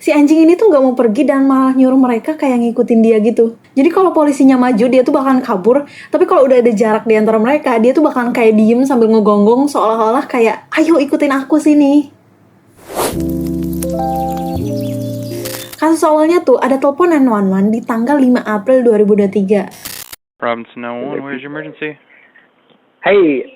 Si anjing ini tuh nggak mau pergi dan malah nyuruh mereka kayak ngikutin dia gitu. Jadi kalau polisinya maju, dia tuh bakalan kabur. Tapi kalau udah ada jarak di antara mereka, dia tuh bakalan kayak diem sambil ngegonggong seolah-olah kayak, ayo ikutin aku sini. Kasus awalnya tuh ada telepon 911 di tanggal 5 April 2023. Robinson 911, where's your emergency? Hey,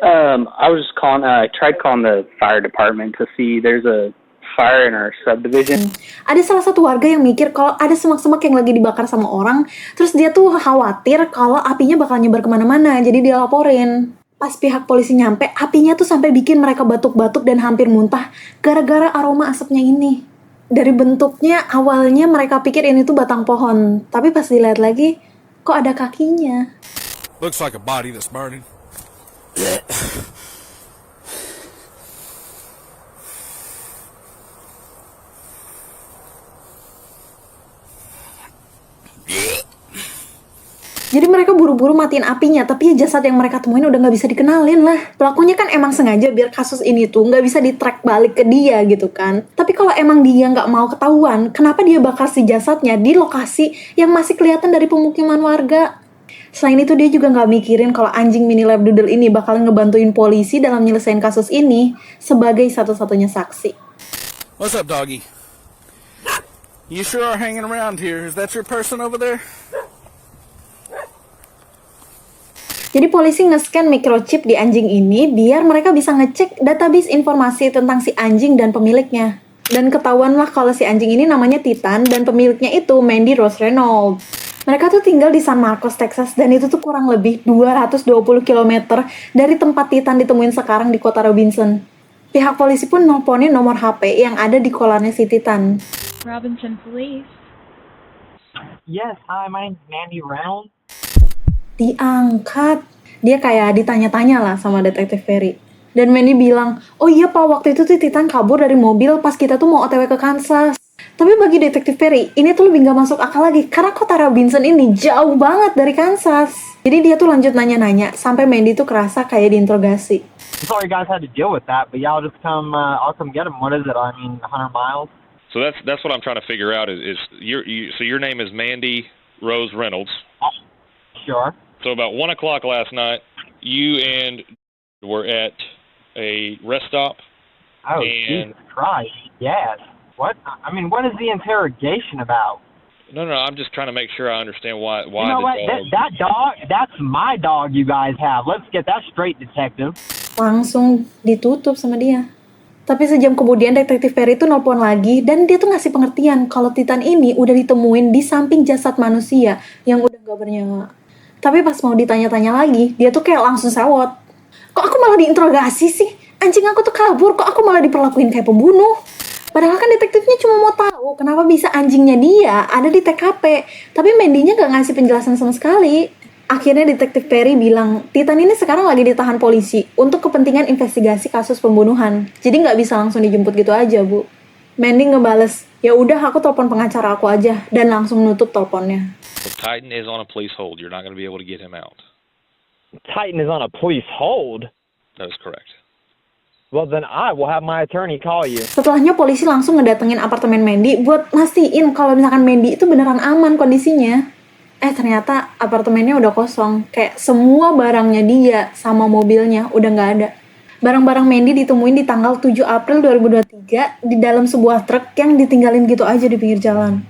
I was just calling. I tried calling the fire department to see there's a fire in our subdivision. Ada salah satu warga yang mikir kalau ada semak-semak yang lagi dibakar sama orang, terus dia tuh khawatir kalau apinya bakal nyebar kemana-mana, jadi dia laporin. Pas pihak polisi nyampe, apinya tuh sampai bikin mereka batuk-batuk dan hampir muntah gara-gara aroma asapnya ini. Dari bentuknya, awalnya mereka pikir ini tuh batang pohon, tapi pas dilihat lagi, kok ada kakinya. Looks like a body that's burning. Jadi mereka buru-buru matiin apinya, tapi jasad yang mereka temuin udah nggak bisa dikenalin lah. Pelakunya kan emang sengaja biar kasus ini tuh nggak bisa di-track balik ke dia gitu kan. Tapi kalau emang dia nggak mau ketahuan, kenapa dia bakar si jasadnya di lokasi yang masih kelihatan dari pemukiman warga? Selain itu dia juga nggak mikirin kalau anjing mini labradoodle ini bakal ngebantuin polisi dalam nyelesain kasus ini sebagai satu-satunya saksi. What's up, doggy? You sure are hanging around here. Is that your person over there? Jadi polisi nge-scan microchip di anjing ini biar mereka bisa ngecek database informasi tentang si anjing dan pemiliknya. Dan ketahuan lah kalau si anjing ini namanya Titan dan pemiliknya itu Mandy Rose Reynolds. Mereka tuh tinggal di San Marcos, Texas, dan itu tuh kurang lebih 220 km dari tempat Titan ditemuin sekarang di kota Robinson. Pihak polisi pun nelponin nomor HP yang ada di kolarnya si Titan. Robinson Police. Yes, hi, my name's Mandy Reynolds. Diangkat. Dia kayak ditanya-tanya lah sama detektif Ferry. Dan Mandy bilang, oh iya pak, waktu itu tuh Titan kabur dari mobil pas kita tuh mau OTW ke Kansas. Tapi bagi detektif Ferry, ini tuh lebih gak masuk akal lagi karena kota Robinson ini jauh banget dari Kansas. Jadi dia tuh lanjut nanya-nanya sampai Mandy tuh kerasa kayak diinterogasi. I'm sorry you guys had to deal with that, but y'all just come, I'll come get him. What is it? I mean, 100 miles? So that's what I'm trying to figure out is so your name is Mandy Rose Reynolds. Sure. So about 1 o'clock last night, you and were at a rest stop. Oh, and Jesus Christ. Yes. What? I mean, what is the interrogation about? No, I'm just trying to make sure I understand why. You know what? That dog, that's my dog you guys have. Let's get that straight, detective. Langsung ditutup sama dia. Tapi sejam kemudian detektif Perry itu nelpon lagi dan dia tuh ngasih pengertian kalau Titan ini udah ditemuin di samping jasad manusia yang udah gak bernyawa. Tapi pas mau ditanya-tanya lagi, dia tuh kayak langsung sewot. Kok aku malah diinterogasi sih? Anjing aku tuh kabur, kok aku malah diperlakuin kayak pembunuh? Padahal kan detektifnya cuma mau tahu kenapa bisa anjingnya dia ada di TKP. Tapi Mandy-nya gak ngasih penjelasan sama sekali. Akhirnya detektif Perry bilang, Titan ini sekarang lagi ditahan polisi untuk kepentingan investigasi kasus pembunuhan. Jadi gak bisa langsung dijemput gitu aja, Bu. Mandy ngebales, ya udah aku telepon pengacara aku aja, dan langsung nutup teleponnya. Titan is on a police hold. You're not going to be able to get him out. Titan is on a police hold. That is correct. Well, then I will have my attorney call you. Setelahnya polisi langsung ngedatengin apartemen Mandy buat mastiin kalau misalkan Mandy itu beneran aman kondisinya. Ternyata apartemennya udah kosong. Kayak semua barangnya dia sama mobilnya udah nggak ada. Barang-barang Mandy ditemuin di tanggal 7 April 2023 di dalam sebuah truk yang ditinggalin gitu aja di pinggir jalan.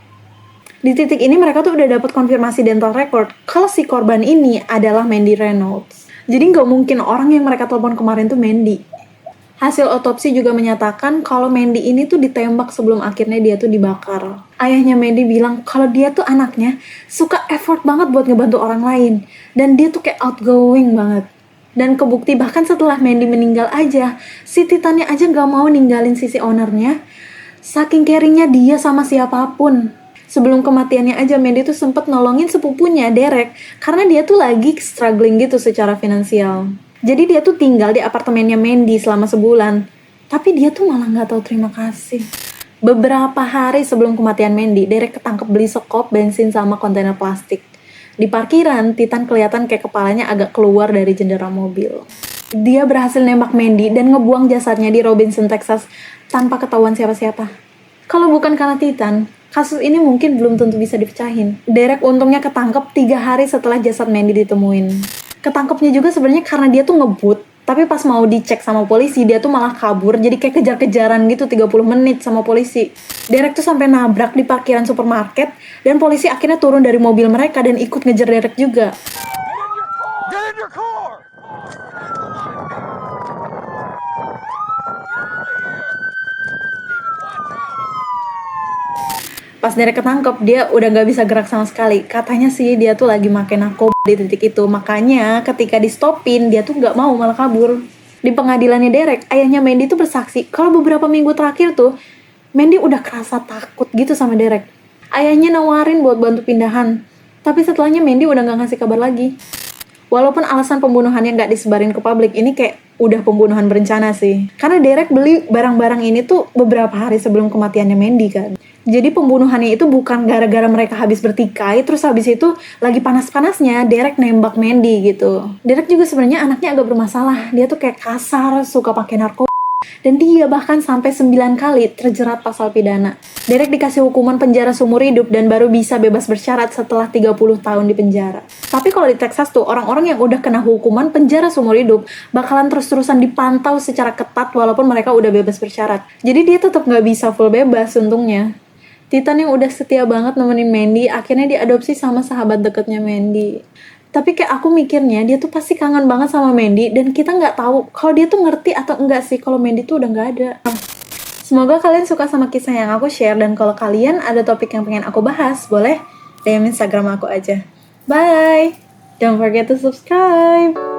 Di titik ini mereka tuh udah dapat konfirmasi dental record kalau si korban ini adalah Mandy Reynolds. Jadi nggak mungkin orang yang mereka telepon kemarin tuh Mandy. Hasil otopsi juga menyatakan kalau Mandy ini tuh ditembak sebelum akhirnya dia tuh dibakar. Ayahnya Mandy bilang kalau dia tuh anaknya suka effort banget buat ngebantu orang lain. Dan dia tuh kayak outgoing banget. Dan kebukti bahkan setelah Mandy meninggal aja, si Titannya aja gak mau ninggalin sisi ownernya. Saking caringnya dia sama siapapun. Sebelum kematiannya aja Mandy tuh sempet nolongin sepupunya Derek karena dia tuh lagi struggling gitu secara finansial. Jadi dia tuh tinggal di apartemennya Mandy selama sebulan. Tapi dia tuh malah gak tahu terima kasih. Beberapa hari sebelum kematian Mandy, Derek ketangkep beli sekop bensin sama kontainer plastik. Di parkiran, Titan kelihatan kayak kepalanya agak keluar dari jendela mobil. Dia berhasil nembak Mandy dan ngebuang jasadnya di Robinson, Texas tanpa ketahuan siapa-siapa. Kalau bukan karena Titan, kasus ini mungkin belum tentu bisa dipecahin. Derek untungnya ketangkep 3 hari setelah jasad Mandy ditemuin. Ketangkepnya juga sebenarnya karena dia tuh ngebut, tapi pas mau dicek sama polisi, dia tuh malah kabur, jadi kayak kejar-kejaran gitu 30 menit sama polisi. Derek tuh sampai nabrak di parkiran supermarket, dan polisi akhirnya turun dari mobil mereka dan ikut ngejar Derek juga. Get in your car! Pas Derek ketangkep, dia udah gak bisa gerak sama sekali. Katanya sih dia tuh lagi makan narkoba di titik itu. Makanya ketika di stopin, dia tuh gak mau, malah kabur. Di pengadilannya Derek, ayahnya Mandy tuh bersaksi kalau beberapa minggu terakhir tuh Mandy udah kerasa takut gitu sama Derek. Ayahnya nawarin buat bantu pindahan, tapi setelahnya Mandy udah gak ngasih kabar lagi. Walaupun alasan pembunuhannya gak disebarin ke publik, ini kayak udah pembunuhan berencana sih. Karena Derek beli barang-barang ini tuh beberapa hari sebelum kematiannya Mandy kan. Jadi pembunuhannya itu bukan gara-gara mereka habis bertikai, terus habis itu lagi panas-panasnya Derek nembak Mandy gitu. Derek juga sebenarnya anaknya agak bermasalah. Dia tuh kayak kasar, suka pakai narkoba. Dan dia bahkan sampai 9 kali terjerat pasal pidana. Derek dikasih hukuman penjara seumur hidup dan baru bisa bebas bersyarat setelah 30 tahun di penjara. Tapi kalau di Texas tuh, orang-orang yang udah kena hukuman penjara seumur hidup bakalan terus-terusan dipantau secara ketat walaupun mereka udah bebas bersyarat. Jadi dia tetap nggak bisa full bebas untungnya. Titan yang udah setia banget nemenin Mandy akhirnya diadopsi sama sahabat deketnya Mandy. Tapi kayak aku mikirnya dia tuh pasti kangen banget sama Mandy dan kita nggak tahu kalau dia tuh ngerti atau enggak sih kalau Mandy tuh udah nggak ada. Semoga kalian suka sama kisah yang aku share, dan kalau kalian ada topik yang pengen aku bahas, boleh DM Instagram aku aja. Bye! Don't forget to subscribe!